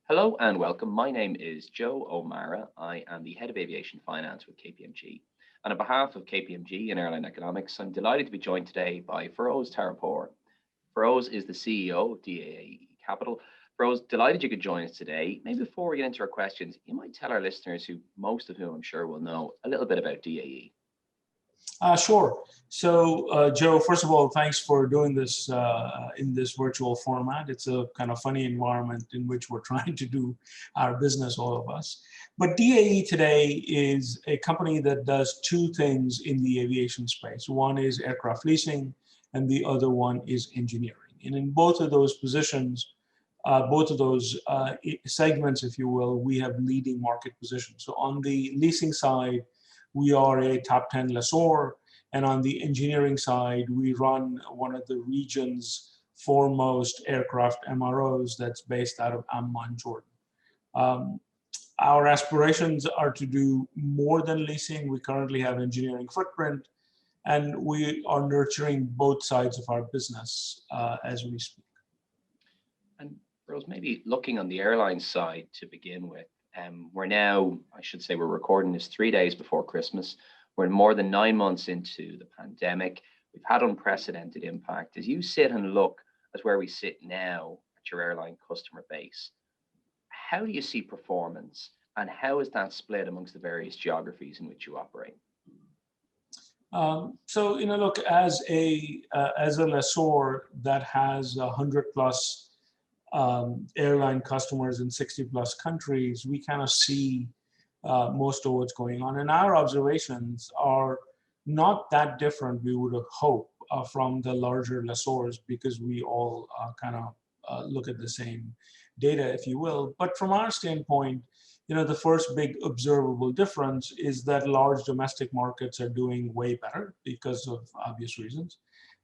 Hello and welcome. My name is Joe O'Mara. I am the head of aviation finance with KPMG. And on behalf of KPMG and Airline Economics, I'm delighted to be joined today by Firoz Tarapore. Firoz is the CEO of DAE Capital. Firoz, delighted you could join us today. Maybe before we get into our questions, you might tell our listeners, who most of whom I'm sure will know, a little bit about DAE. Sure. So, Joe, first of all, thanks for doing this in this virtual format. It's a kind of funny environment in which we're trying to do our business, all of us. But DAE today is a company that does two things in the aviation space. One is aircraft leasing, and the other one is engineering. And in both of those positions, both of those segments, if you will, we have leading market positions. So on the leasing side, we are a top 10 lessor, and on the engineering side, we run one of the region's foremost aircraft MROs that's based out of Amman, Jordan. Our aspirations are to do more than leasing. We currently have engineering footprint, and we are nurturing both sides of our business as we speak. And Rose, maybe looking on the airline side to begin with, we're now, I should say, we're recording this 3 days before Christmas. We're more than 9 months into the pandemic. We've had unprecedented impact. As you sit and look at where we sit now at your airline customer base, how do you see performance, and how is that split amongst the various geographies in which you operate? So, look, as a lessor that has 100 plus airline customers in 60 plus countries, we kind of see most of what's going on. And our observations are not that different, we would hope, from the larger lessors, because we all kind of look at the same data, if you will. But from our standpoint, the first big observable difference is that large domestic markets are doing way better because of obvious reasons.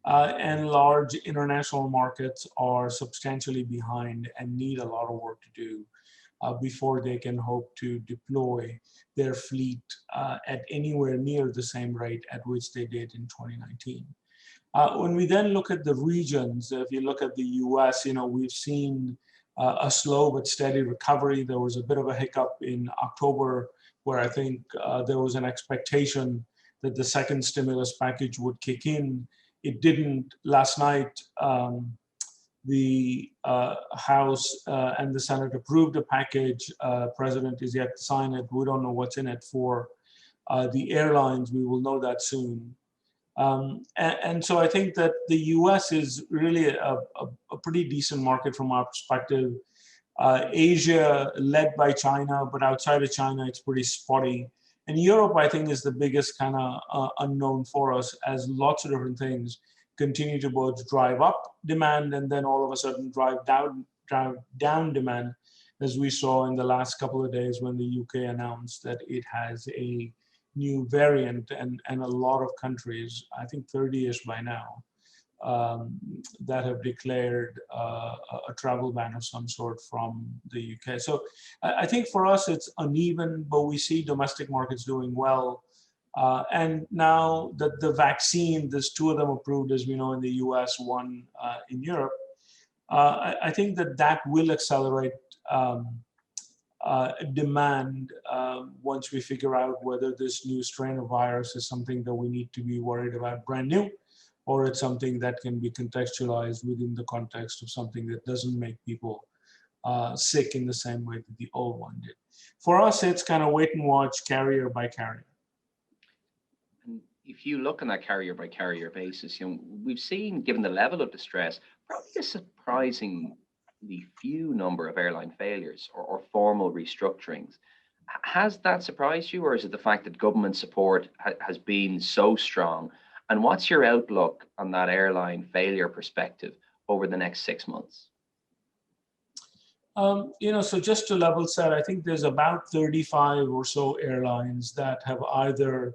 And large international markets are substantially behind and need a lot of work to do before they can hope to deploy their fleet at anywhere near the same rate at which they did in 2019. When we then look at the regions, if you look at the US, we've seen a slow but steady recovery. There was a bit of a hiccup in October where I think there was an expectation that the second stimulus package would kick in. It didn't. Last night, the House and the Senate approved a package. President is yet to sign it. We don't know what's in it for the airlines. We will know that soon. And so I think that the US is really a pretty decent market from our perspective. Asia, led by China, but outside of China, it's pretty spotty. And Europe, I think, is the biggest kind of unknown for us, as lots of different things continue to both drive up demand and then all of a sudden drive down demand, as we saw in the last couple of days when the UK announced that it has a new variant, and a lot of countries, I think 30-ish by now, that have declared a travel ban of some sort from the UK. So I think for us it's uneven, but we see domestic markets doing well. And now that the vaccine, there's 2 of them approved, as we know, in the US, 1 in Europe, I think that will accelerate demand once we figure out whether this new strain of virus is something that we need to be worried about brand new, or it's something that can be contextualized within the context of something that doesn't make people sick in the same way that the old one did. For us, it's kind of wait and watch, carrier by carrier. And if you look on that carrier by carrier basis, we've seen, given the level of distress, probably a surprisingly few number of airline failures or formal restructurings. Has that surprised you, or is it the fact that government support has been so strong? And what's your outlook on that airline failure perspective over the next 6 months? So just to level set, I think there's about 35 or so airlines that have either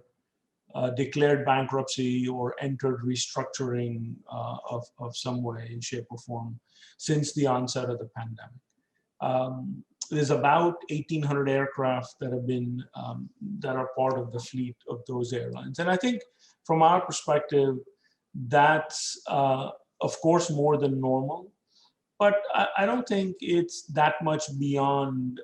declared bankruptcy or entered restructuring of some way, shape, or form since the onset of the pandemic. There's about 1,800 aircraft that have been that are part of the fleet of those airlines, and I think from our perspective, that's of course more than normal. but I don't think it's that much beyond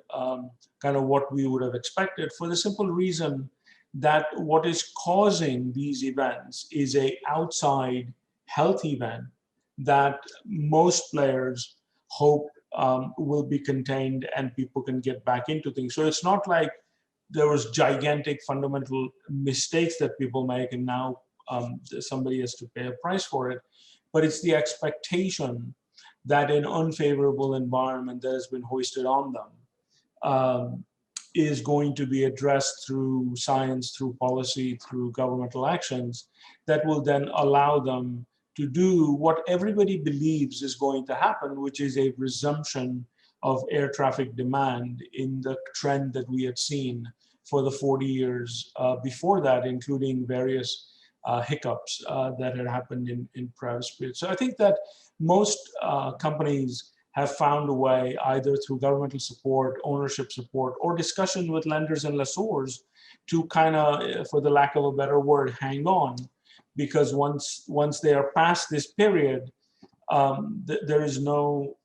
kind of what we would have expected, for the simple reason that what is causing these events is a outside health event that most players hope will be contained and people can get back into things. So it's not like there was gigantic fundamental mistakes that people make and now somebody has to pay a price for it, but it's the expectation that an unfavorable environment that has been hoisted on them is going to be addressed through science, through policy, through governmental actions that will then allow them to do what everybody believes is going to happen, which is a resumption of air traffic demand in the trend that we had seen for the 40 years before that, including various hiccups that had happened in previous periods. So I think that most companies have found a way, either through governmental support, ownership support, or discussion with lenders and lessors to kind of, for the lack of a better word, hang on. Because once they are past this period, there is no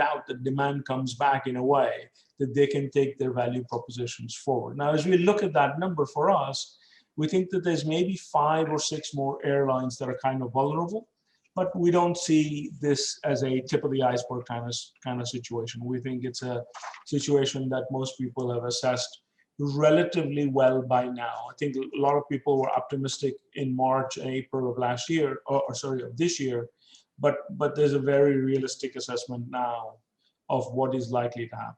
doubt that demand comes back in a way that they can take their value propositions forward. Now, as we look at that number for us, we think that there's maybe 5 or 6 more airlines that are kind of vulnerable, but we don't see this as a tip of the iceberg kind of situation. We think it's a situation that most people have assessed relatively well by now. I think a lot of people were optimistic in March and April of last year, or sorry, of this year, but there's a very realistic assessment now of what is likely to happen.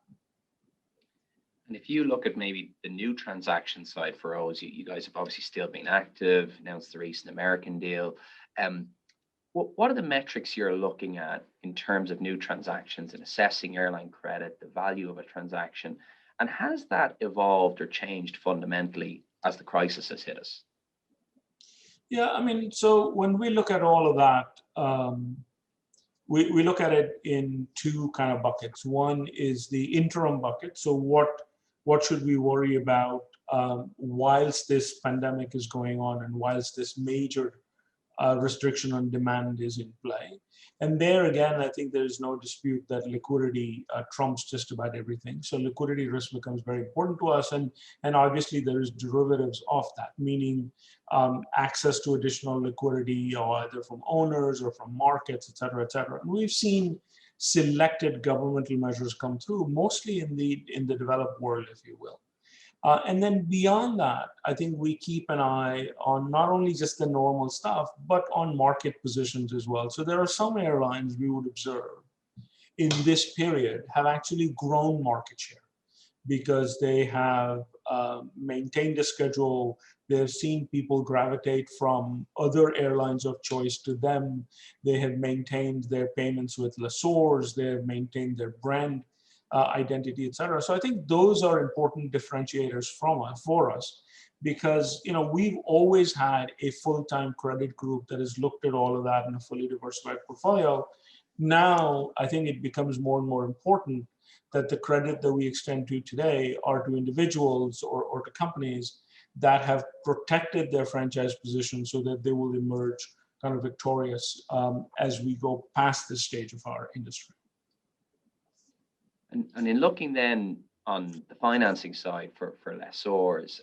And if you look at maybe the new transaction side for O's, you guys have obviously still been active, announced the recent American deal. What are the metrics you're looking at in terms of new transactions and assessing airline credit, the value of a transaction? And has that evolved or changed fundamentally as the crisis has hit us? Yeah, I mean, so when we look at all of that, we look at it in 2 kind of buckets. One is the interim bucket. So what should we worry about whilst this pandemic is going on and whilst this major restriction on demand is in play? And there again, I think there is no dispute that liquidity trumps just about everything. So liquidity risk becomes very important to us, and obviously there is derivatives of that, meaning access to additional liquidity, or either from owners or from markets, et cetera, et cetera. And we've seen selected governmental measures come through, mostly in the developed world, if you will. And then beyond that, I think we keep an eye on not only just the normal stuff, but on market positions as well. So there are some airlines we would observe in this period have actually grown market share because they have maintained a schedule. They've seen people gravitate from other airlines of choice to them. They have maintained their payments with lessors. They have maintained their brand identity, et cetera. So I think those are important differentiators for us, because we've always had a full-time credit group that has looked at all of that in a fully diversified portfolio. Now, I think it becomes more and more important that the credit that we extend to today are to individuals or to companies that have protected their franchise position so that they will emerge kind of victorious as we go past this stage of our industry. And in looking then on the financing side for lessors,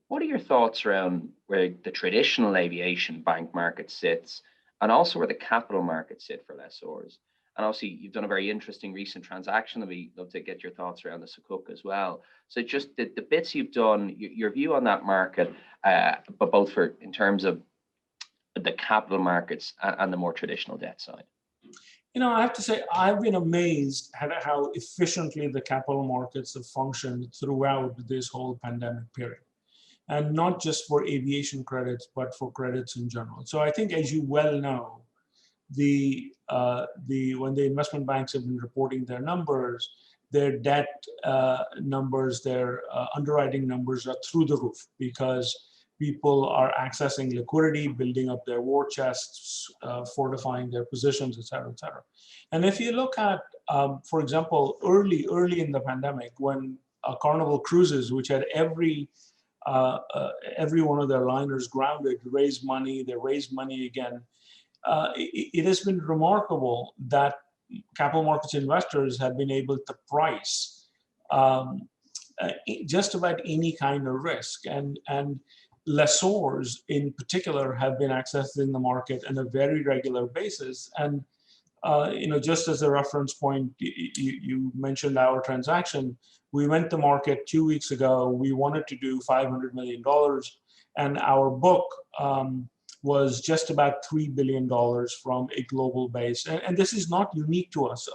what are your thoughts around where the traditional aviation bank market sits and also where the capital markets sit for lessors? And obviously, you've done a very interesting recent transaction that we'd love to get your thoughts around the Sukuk as well. So just the bits you've done, your view on that market, but both in terms of the capital markets and the more traditional debt side. I have to say, I've been amazed at how efficiently the capital markets have functioned throughout this whole pandemic period. And not just for aviation credits, but for credits in general. So I think, as you well know, when the investment banks have been reporting their numbers, their debt numbers, their underwriting numbers are through the roof because people are accessing liquidity, building up their war chests, fortifying their positions, et cetera, et cetera. And if you look at, for example, early in the pandemic, when Carnival Cruises, which had every one of their liners grounded, raised money, they raised money again. it has been remarkable that capital markets investors have been able to price um, just about any kind of risk, and lessors in particular have been accessing the market on a very regular basis. And just as a reference point, you mentioned our transaction. We went to market 2 weeks ago. We wanted to do $500 million, and our book was just about $3 billion from a global base. And this is not unique to us.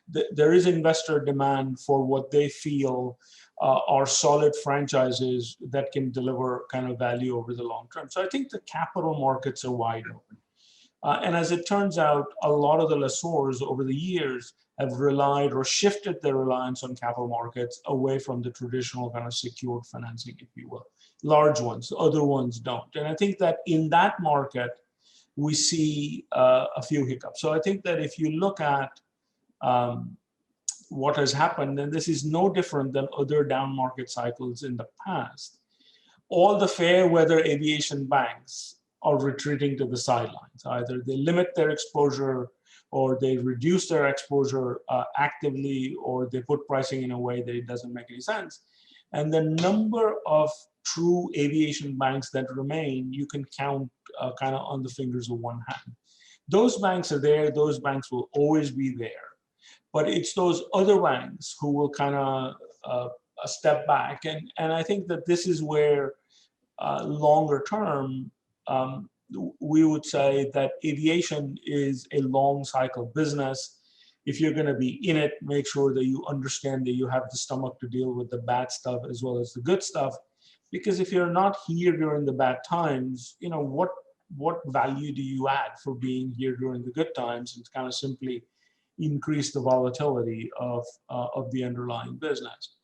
There is investor demand for what they feel are solid franchises that can deliver kind of value over the long term. So I think the capital markets are wide open. And as it turns out, a lot of the lessors over the years have relied or shifted their reliance on capital markets away from the traditional kind of secured financing, if you will. Large ones, other ones don't. And I think that in that market, we see a few hiccups. So I think that if you look at what has happened, and this is no different than other down market cycles in the past, all the fair weather aviation banks are retreating to the sidelines. Either they limit their exposure, or they reduce their exposure actively, or they put pricing in a way that it doesn't make any sense. And the number of true aviation banks that remain, you can count kind of on the fingers of one hand. Those banks are there, those banks will always be there. But it's those other banks who will kind of step back. And I think that this is where longer term, we would say that aviation is a long cycle business. If you're going to be in it, make sure that you understand that you have the stomach to deal with the bad stuff as well as the good stuff. Because if you're not here during the bad times, what value do you add for being here during the good times? And kind of simply increase the volatility of the underlying business.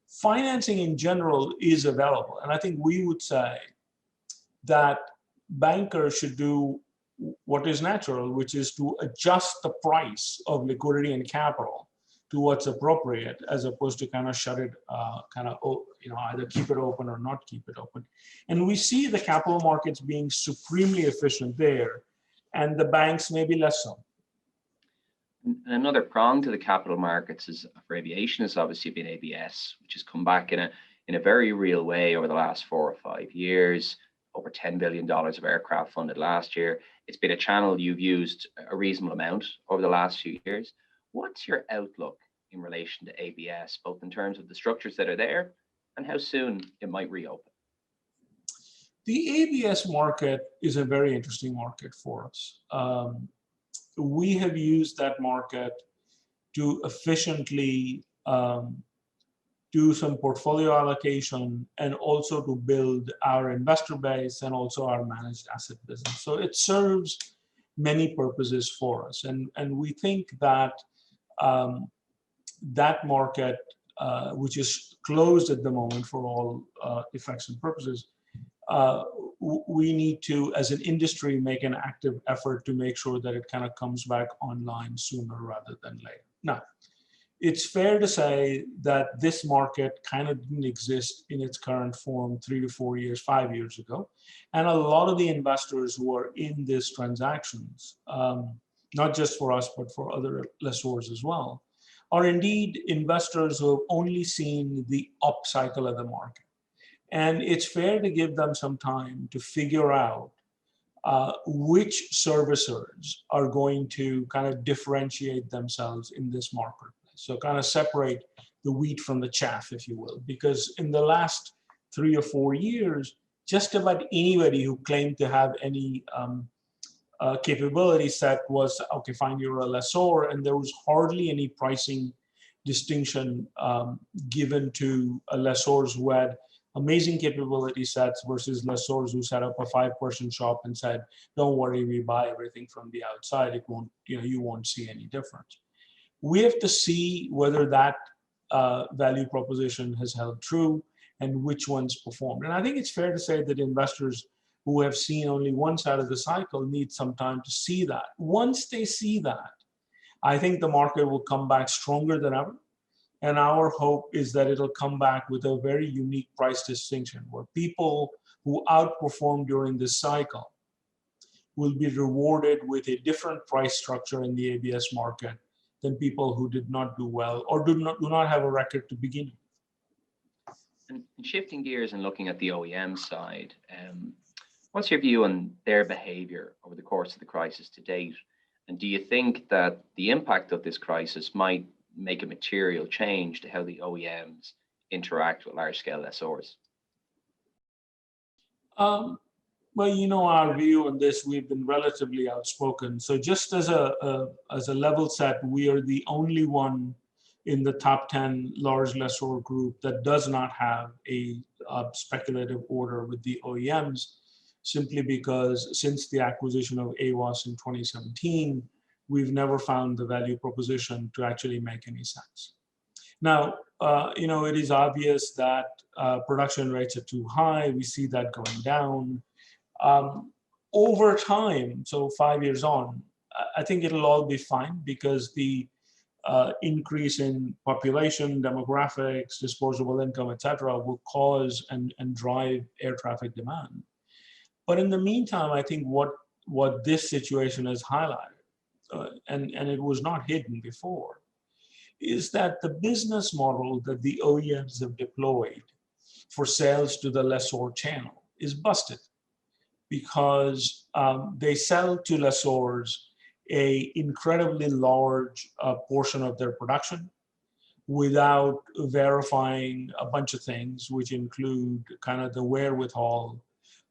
Financing in general is available. And I think we would say that bankers should do what is natural, which is to adjust the price of liquidity and capital to what's appropriate, as opposed to kind of shut it, either keep it open or not keep it open. And we see the capital markets being supremely efficient there, and the banks maybe less so. And another prong to the capital markets is for aviation has obviously been ABS, which has come back in a very real way over the last 4 or 5 years. Over $10 billion of aircraft funded last year. It's been a channel you've used a reasonable amount over the last few years. What's your outlook in relation to ABS, both in terms of the structures that are there and how soon it might reopen? The ABS market is a very interesting market for us. We have used that market to efficiently do some portfolio allocation and also to build our investor base and also our managed asset business. So it serves many purposes for us. And we think that that market, which is closed at the moment for all effects and purposes, we need to, as an industry, make an active effort to make sure that it kind of comes back online sooner rather than later. Now, it's fair to say that this market kind of didn't exist in its current form 3 to 4 years, 5 years ago. And a lot of the investors who are in these transactions, not just for us, but for other lessors as well, are indeed investors who have only seen the up cycle of the market. And it's fair to give them some time to figure out which servicers are going to kind of differentiate themselves in this market. So kind of separate the wheat from the chaff, if you will, because in the last 3 or 4 years, just about anybody who claimed to have any capability set was, okay, fine, you're a lessor, and there was hardly any pricing distinction given to lessors who had amazing capability sets versus lessors who set up a 5-person shop and said, don't worry, we buy everything from the outside. It won't, you won't see any difference. We have to see whether that value proposition has held true and which ones performed. And I think it's fair to say that investors who have seen only one side of the cycle need some time to see that. Once they see that, I think the market will come back stronger than ever. And our hope is that it'll come back with a very unique price distinction where people who outperformed during this cycle will be rewarded with a different price structure in the ABS market than people who did not do well or do not have a record to begin with. And shifting gears and looking at the OEM side, what's your view on their behavior over the course of the crisis to date? And do you think that the impact of this crisis might make a material change to how the OEMs interact with large-scale lessors? Well, you know our view on this. We've been relatively outspoken. So just as a level set, we are the only one in the top 10 large lessor group that does not have a speculative order with the OEMs, simply because since the acquisition of AWAS in 2017, we've never found the value proposition to actually make any sense. Now, you know, it is obvious that production rates are too high. We see that going down. Over time, so 5 years on, I think it'll all be fine because the increase in population, demographics, disposable income, et cetera, will cause and drive air traffic demand. But in the meantime, I think what this situation has highlighted, and it was not hidden before, is that the business model that the OEMs have deployed for sales to the lessor channel is busted, because they sell to lessors a incredibly large portion of their production without verifying a bunch of things, which include kind of the wherewithal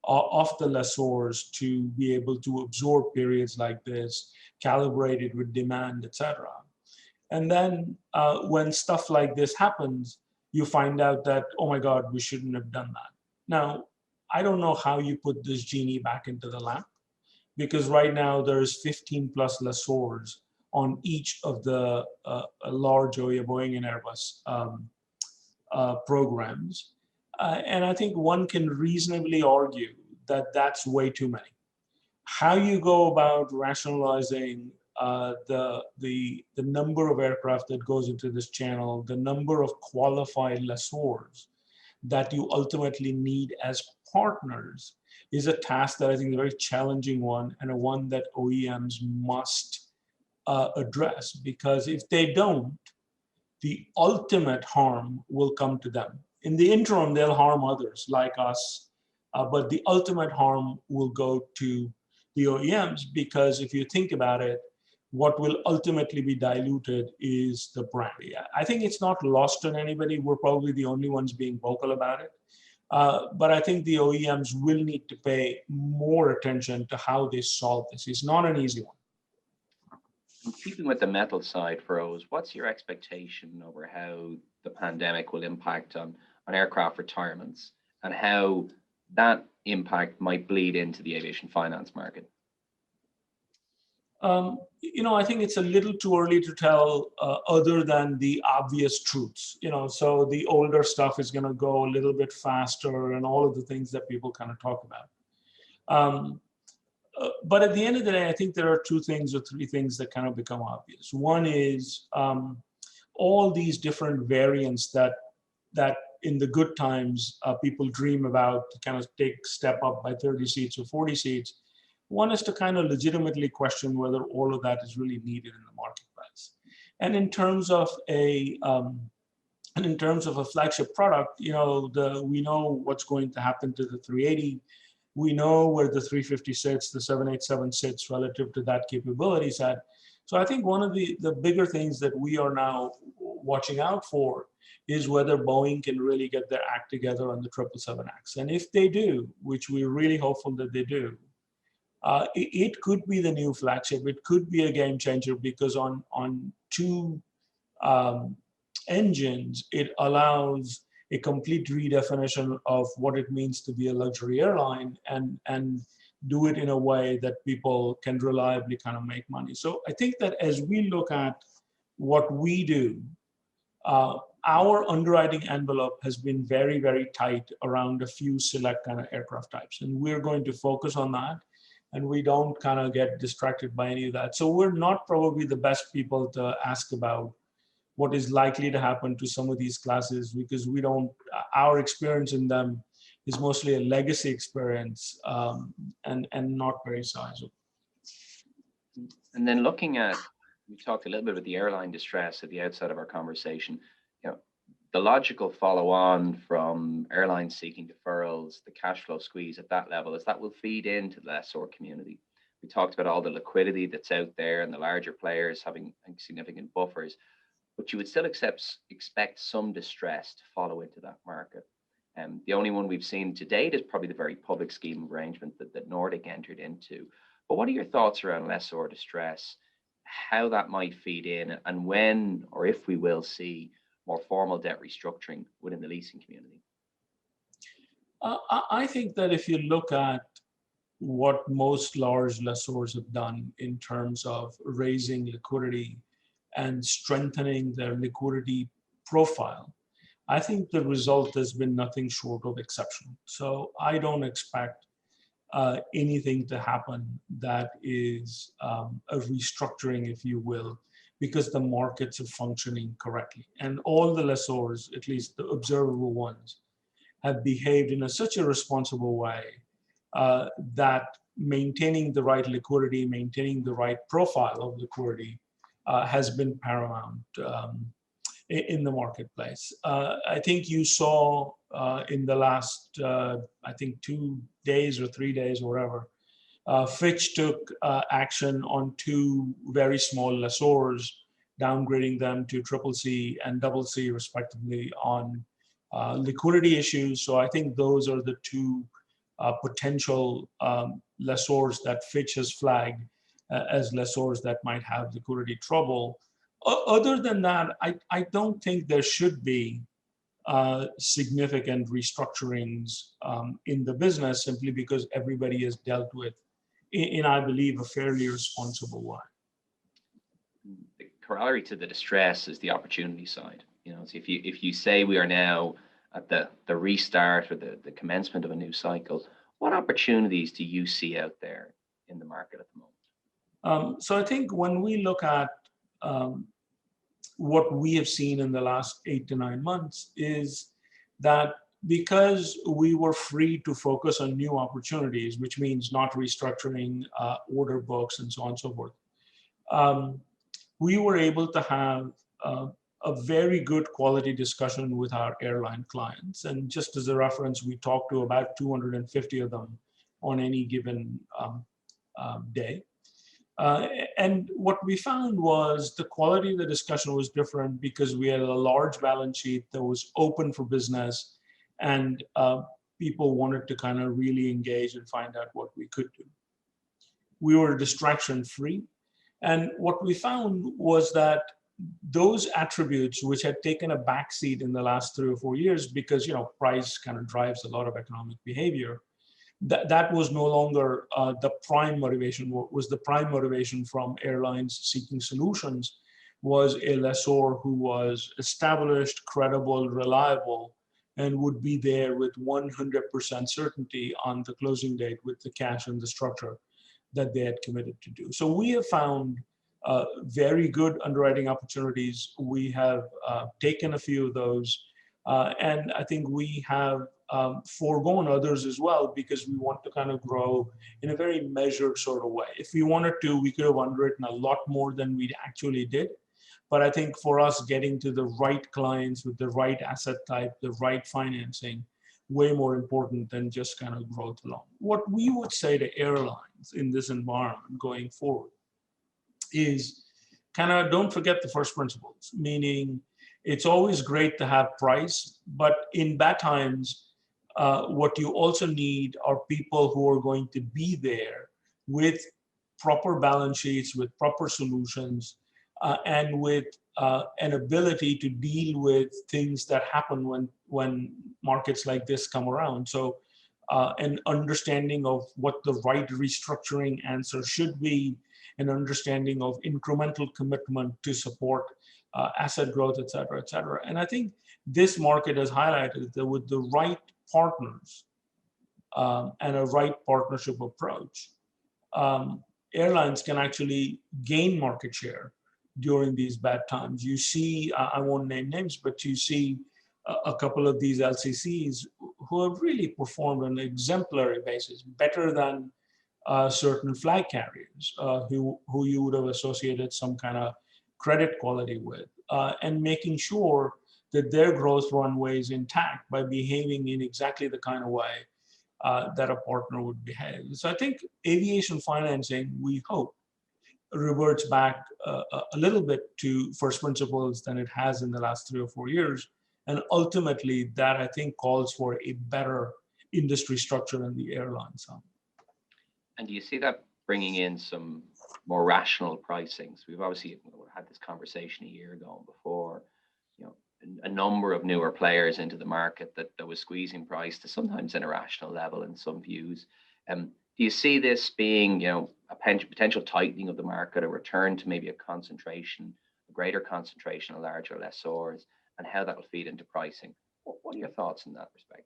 of the lessors to be able to absorb periods like this, calibrated with demand, et cetera. And then when stuff like this happens, you find out that, oh my God, we shouldn't have done that. Now, I don't know how you put this genie back into the lamp, because right now there's 15 plus lessors on each of the large Boeing and Airbus programs. And I think one can reasonably argue that that's way too many. How you go about rationalizing the number of aircraft that goes into this channel, the number of qualified lessors that you ultimately need as partners, is a task that I think is a very challenging one, and a one that OEMs must address, because if they don't, the ultimate harm will come to them. In the interim, they'll harm others like us, but the ultimate harm will go to the OEMs, because if you think about it, what will ultimately be diluted is the brand. I think it's not lost on anybody. We're probably the only ones being vocal about it. But I think the OEMs will need to pay more attention to how they solve this. It's not an easy one. And keeping with the metal side, Firoz, what's your expectation over how the pandemic will impact on aircraft retirements, and how that impact might bleed into the aviation finance market? You know, I think it's a little too early to tell, other than the obvious truths. You know, so the older stuff is going to go a little bit faster, and all of the things that people kind of talk about. But at the end of the day, I think there are two things or three things that kind of become obvious. One is all these different variants that in the good times people dream about to kind of take step up by 30 seats or 40 seats. One is to kind of legitimately question whether all of that is really needed in the marketplace. And in terms of a flagship product, you know, we know what's going to happen to the 380. We know where the 350 sits, the 787 sits relative to that capability set. So I think one of the bigger things that we are now watching out for is whether Boeing can really get their act together on the 777X. And if they do, which we're really hopeful that they do, it could be the new flagship. It could be a game changer, because on two engines, it allows a complete redefinition of what it means to be a luxury airline, and do it in a way that people can reliably kind of make money. So I think that as we look at what we do, our underwriting envelope has been very, very tight around a few select kind of aircraft types. And we're going to focus on that. And we don't kind of get distracted by any of that. So we're not probably the best people to ask about what is likely to happen to some of these classes, because we don't, our experience in them is mostly a legacy experience and not very sizable. And then looking at, we talked a little bit about the airline distress at the outset of our conversation. The logical follow-on from airlines seeking deferrals, the cash flow squeeze at that level, is that will feed into the lessor community. We talked about all the liquidity that's out there and the larger players having significant buffers, but you would still expect some distress to follow into that market. The only one we've seen to date is probably the very public scheme of arrangement that Nordic entered into. But what are your thoughts around lessor distress, how that might feed in, and when or if we will see more formal debt restructuring within the leasing community? I think that if you look at what most large lessors have done in terms of raising liquidity and strengthening their liquidity profile, I think the result has been nothing short of exceptional. So I don't expect anything to happen that is a restructuring, if you will, because the markets are functioning correctly. And all the lessors, at least the observable ones, have behaved in such a responsible way that maintaining the right liquidity, maintaining the right profile of liquidity has been paramount in the marketplace. I think you saw in the last, I think 2 days or 3 days or whatever, Fitch took action on 2 very small lessors, downgrading them to CCC and CC respectively on liquidity issues. So I think those are the 2 potential lessors that Fitch has flagged as lessors that might have liquidity trouble. Other than that, I don't think there should be significant restructurings in the business simply because everybody is dealt with in, I believe, a fairly responsible way. The corollary to the distress is the opportunity side. So if you say we are now at the restart or the commencement of a new cycle, what opportunities do you see out there in the market at the moment? So I think when we look at what we have seen in the last 8 to 9 months is that because we were free to focus on new opportunities, which means not restructuring order books and so on and so forth, we were able to have a very good quality discussion with our airline clients. And just as a reference, we talked to about 250 of them on any given day. And what we found was the quality of the discussion was different because we had a large balance sheet that was open for business, and people wanted to kind of really engage and find out what we could do. We were distraction free. And what we found was that those attributes, which had taken a backseat in the last 3 or 4 years because price kind of drives a lot of economic behavior, that was no longer the prime motivation. What was the prime motivation from airlines seeking solutions was a lessor who was established, credible, reliable, and would be there with 100% certainty on the closing date with the cash and the structure that they had committed to do. So we have found very good underwriting opportunities. We have taken a few of those, and I think we have foregone others as well because we want to kind of grow in a very measured sort of way. If we wanted to, we could have underwritten a lot more than we actually did. But I think for us, getting to the right clients with the right asset type, the right financing, way more important than just kind of growth alone. What we would say to airlines in this environment going forward is kind of don't forget the first principles, meaning it's always great to have price, but in bad times, what you also need are people who are going to be there with proper balance sheets, with proper solutions, and with an ability to deal with things that happen when markets like this come around. So an understanding of what the right restructuring answer should be, an understanding of incremental commitment to support asset growth, et cetera, et cetera. And I think this market has highlighted that with the right partners and a right partnership approach, airlines can actually gain market share during these bad times. You see, I won't name names, but you see a couple of these LCCs who have really performed on an exemplary basis, better than certain flag carriers who you would have associated some kind of credit quality with, and making sure that their growth runway is intact by behaving in exactly the kind of way that a partner would behave. So I think aviation financing, we hope, reverts back a little bit to first principles than it has in the last 3 or 4 years. And ultimately, that I think calls for a better industry structure in the airline side. And do you see that bringing in some more rational pricings? We've obviously had this conversation a year ago and before, you know, a number of newer players into the market that was squeezing price to sometimes an irrational level in some views. Do you see this being, you know, a potential tightening of the market, a return to maybe a greater concentration of larger lessors, and how that will feed into pricing? What are your thoughts in that respect?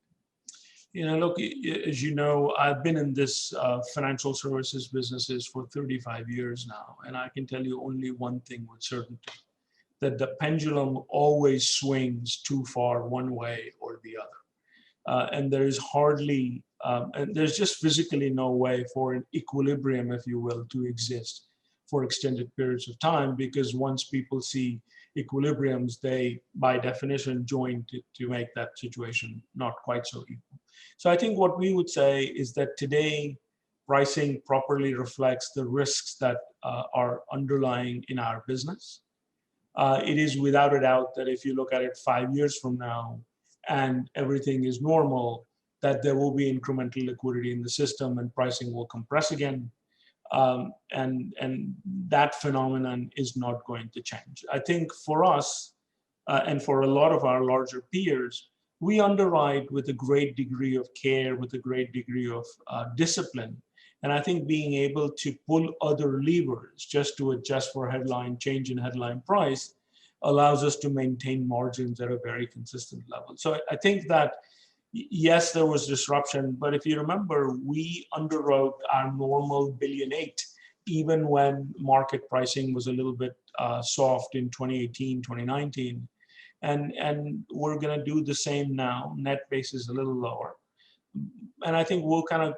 You know, look, as you know, I've been in this financial services businesses for 35 years now, and I can tell you only one thing with certainty, that the pendulum always swings too far one way or the other. And there is hardly, and there's just physically no way for an equilibrium, if you will, to exist for extended periods of time, because once people see equilibriums, they, by definition, join to make that situation not quite so equal. So I think what we would say is that today, pricing properly reflects the risks that are underlying in our business. It is without a doubt that if you look at it 5 years from now and everything is normal, that there will be incremental liquidity in the system and pricing will compress again. And that phenomenon is not going to change. I think for us and for a lot of our larger peers, we underwrite with a great degree of care, with a great degree of discipline. And I think being able to pull other levers just to adjust for change in headline price allows us to maintain margins at a very consistent level. So I think that, yes, there was disruption, but if you remember, we underwrote our normal $1.8 billion, even when market pricing was a little bit soft in 2018, 2019. And we're going to do the same now. Net basis a little lower. And I think we'll kind of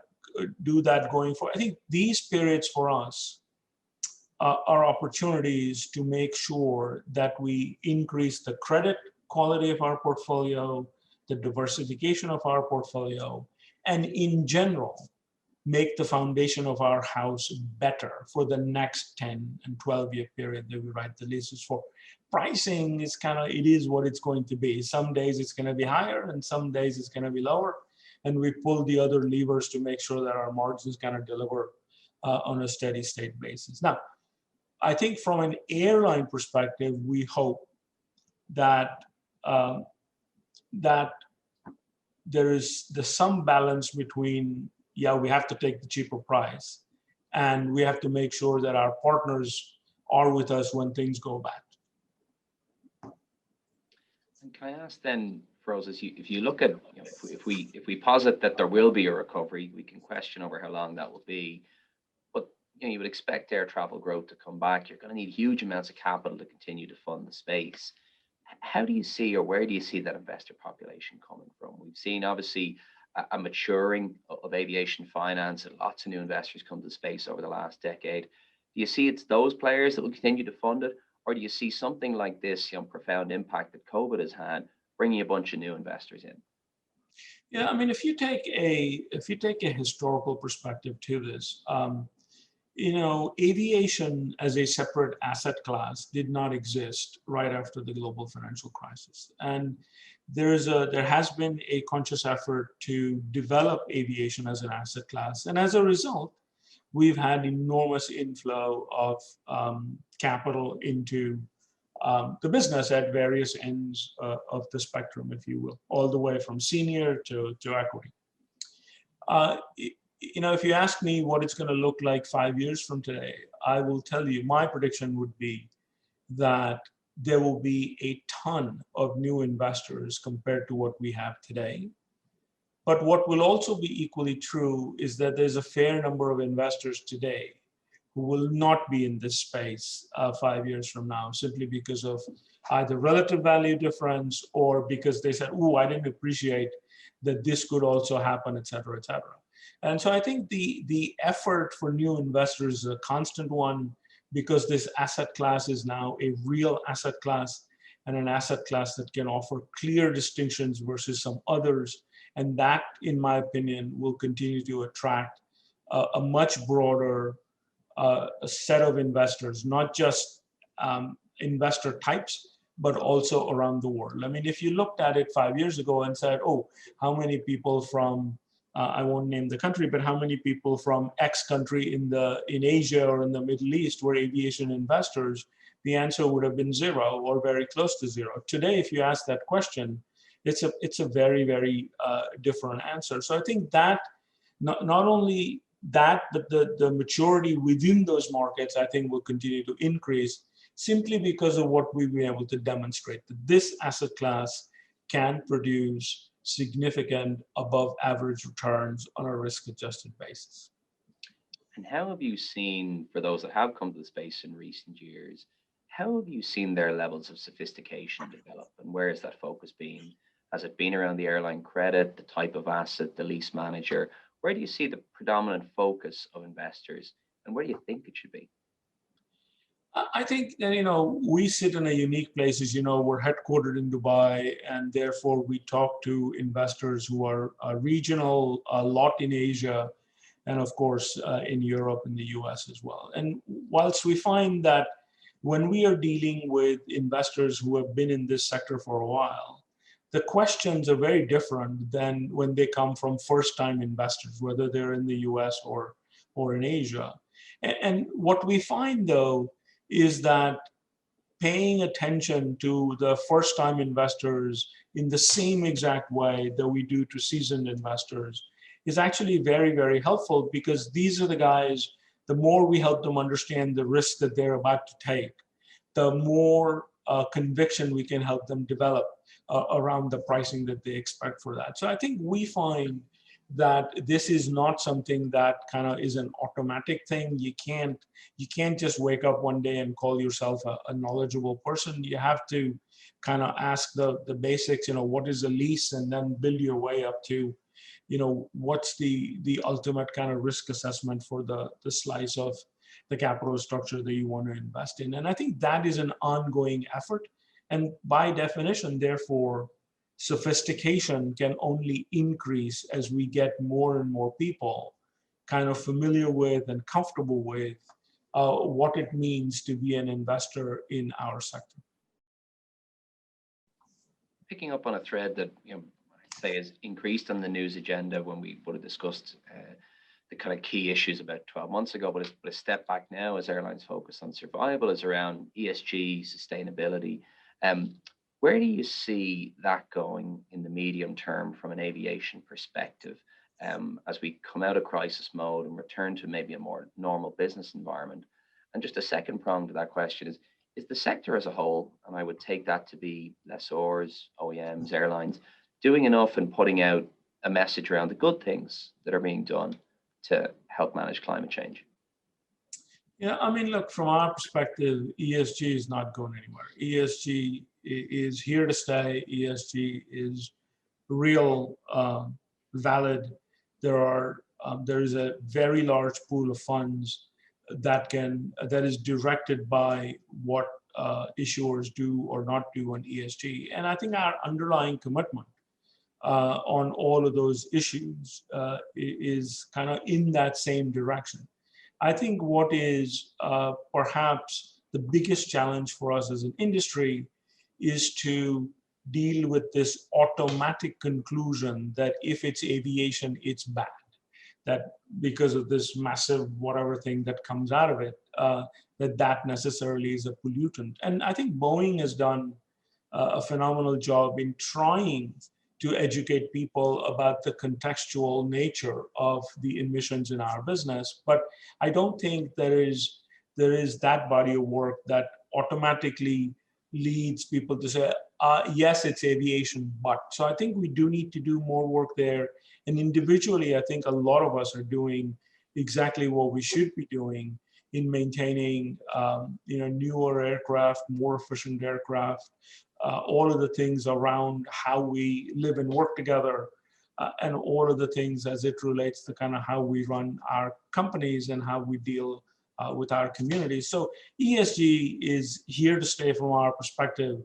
do that going forward. I think these periods for us are opportunities to make sure that we increase the credit quality of our portfolio, the diversification of our portfolio, and in general, make the foundation of our house better for the next 10 and 12-year period that we write the leases for. Pricing is it is what it's going to be. Some days it's going to be higher and some days it's going to be lower. And we pull the other levers to make sure that our margins kind of deliver on a steady state basis. Now, I think from an airline perspective, we hope that that there's some balance between, yeah, we have to take the cheaper price, and we have to make sure that our partners are with us when things go bad. And can I ask then, Firoz, if you look at, you know, if we posit that there will be a recovery, we can question over how long that will be. But you know, you would expect air travel growth to come back. You're going to need huge amounts of capital to continue to fund the space. How do you see, or where do you see that investor population coming from? We've seen obviously a maturing of aviation finance, and lots of new investors come to the space over the last decade. Do you see it's those players that will continue to fund it, or do you see something like this, you know, profound impact that COVID has had, bringing a bunch of new investors in? Yeah, I mean, if you take a historical perspective to this, you know, aviation as a separate asset class did not exist right after the global financial crisis, and there has been a conscious effort to develop aviation as an asset class, and as a result, we've had enormous inflow of capital into the business at various ends of the spectrum, if you will, all the way from senior to equity. You know, if you ask me what it's going to look like 5 years from today, I will tell you my prediction would be that there will be a ton of new investors compared to what we have today. But what will also be equally true is that there's a fair number of investors today who will not be in this space 5 years from now, simply because of either relative value difference or because they said, oh, I didn't appreciate that this could also happen, et cetera, et cetera. And so I think the effort for new investors is a constant one, because this asset class is now a real asset class, and an asset class that can offer clear distinctions versus some others. And that, in my opinion, will continue to attract a much broader a set of investors, not just investor types, but also around the world. I mean, if you looked at it 5 years ago and said, oh, how many people from, I won't name the country, but how many people from X country in Asia or in the Middle East were aviation investors, the answer would have been zero or very close to zero. Today, if you ask that question, it's a very, very different answer. So I think that not only that, but the maturity within those markets, I think, will continue to increase, simply because of what we've been able to demonstrate, that this asset class can produce significant above average returns on a risk-adjusted basis. And how have you seen, for those that have come to the space in recent years, how have you seen their levels of sophistication develop, and where has that focus been? Has it been around the airline credit, the type of asset, the lease manager? Where do you see the predominant focus of investors, and where do you think it should be? I think that, we sit in a unique place. As you know, we're headquartered in Dubai, and therefore we talk to investors who are regional, a lot in Asia, and of course in Europe and the US as well. And whilst we find that when we are dealing with investors who have been in this sector for a while, the questions are very different than when they come from first-time investors, whether they're in the US or in Asia. And what we find, though, is that paying attention to the first-time investors in the same exact way that we do to seasoned investors is actually very, very helpful, because these are the guys, the more we help them understand the risk that they're about to take, the more conviction we can help them develop around the pricing that they expect for that. So I think we find that this is not something that kind of is an automatic thing. You can't just wake up one day and call yourself a knowledgeable person. You have to kind of ask the basics, what is a lease, and then build your way up to, what's the ultimate kind of risk assessment for the slice of the capital structure that you want to invest in. And I think that is an ongoing effort. And by definition, therefore, sophistication can only increase as we get more and more people kind of familiar with and comfortable with what it means to be an investor in our sector. Picking up on a thread that I'd say is increased on the news agenda when we would have discussed the kind of key issues about 12 months ago, but a step back now as airlines focus on survival, is around ESG, sustainability. Where do you see that going in the medium term from an aviation perspective, as we come out of crisis mode and return to maybe a more normal business environment? And just a second prong to that question is the sector as a whole, and I would take that to be lessors, OEMs, airlines, doing enough and putting out a message around the good things that are being done to help manage climate change? Yeah, I mean, look, from our perspective, ESG is not going anywhere. ESG is here to stay. ESG is real, valid. There is a very large pool of funds that is directed by what issuers do or not do on ESG. And I think our underlying commitment on all of those issues is kind of in that same direction. I think what is perhaps the biggest challenge for us as an industry is to deal with this automatic conclusion that if it's aviation, it's bad. That because of this massive whatever thing that comes out of it, that necessarily is a pollutant. And I think Boeing has done a phenomenal job in trying to educate people about the contextual nature of the emissions in our business. But I don't think there is that body of work that automatically leads people to say, yes, it's aviation, but. So I think we do need to do more work there. And individually, I think a lot of us are doing exactly what we should be doing in maintaining newer aircraft, more efficient aircraft, all of the things around how we live and work together, and all of the things as it relates to kind of how we run our companies and how we deal with our communities. So ESG is here to stay from our perspective,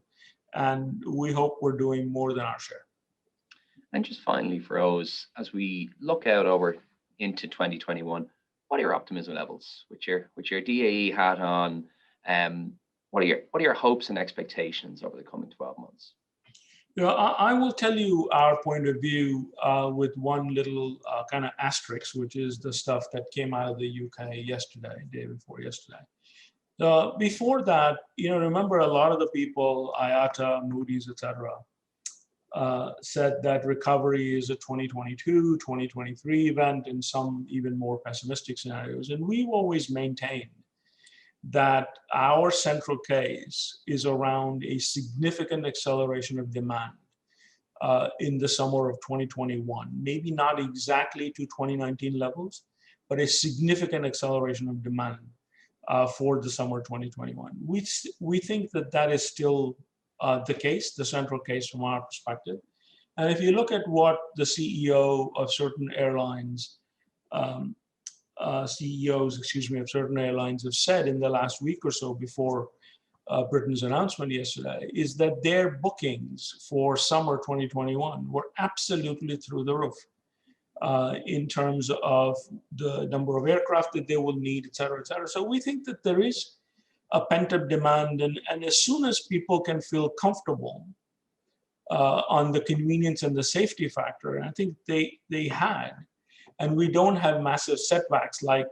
and we hope we're doing more than our share. And just finally, Feroz, as we look out over into 2021, what are your optimism levels with your DAE hat on? What are your hopes and expectations over the coming 12 months? You know, I will tell you our point of view with one little kind of asterisk, which is the stuff that came out of the UK yesterday, day before yesterday. Before that, you know, remember a lot of the people, IATA, Moody's, etc., said that recovery is a 2022, 2023 event, and some even more pessimistic scenarios. And we've always maintained that our central case is around a significant acceleration of demand in the summer of 2021, maybe not exactly to 2019 levels, but a significant acceleration of demand for the summer 2021. We think that that is still the case, the central case from our perspective. And if you look at what the CEO of certain airlines, CEOs, of certain airlines have said in the last week or so before Britain's announcement yesterday, is that their bookings for summer 2021 were absolutely through the roof in terms of the number of aircraft that they will need, et cetera, et cetera. So we think that there is a pent-up demand, and as soon as people can feel comfortable on the convenience and the safety factor, and I think they had, and we don't have massive setbacks like,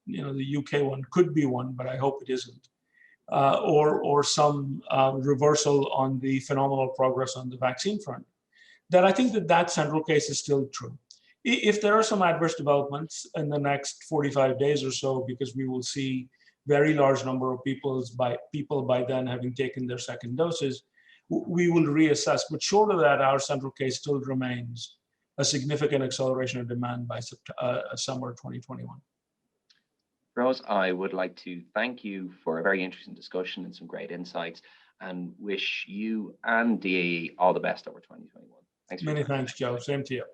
you know, the UK one could be one, but I hope it isn't, or some reversal on the phenomenal progress on the vaccine front, that I think that central case is still true. If there are some adverse developments in the next 45 days or so, because we will see very large number of people by then having taken their second doses, we will reassess. But short of that, our central case still remains a significant acceleration of demand by summer 2021. Feroz, I would like to thank you for a very interesting discussion and some great insights, and wish you and DAE all the best over 2021. Thanks. Many thanks, Joe. Same to you.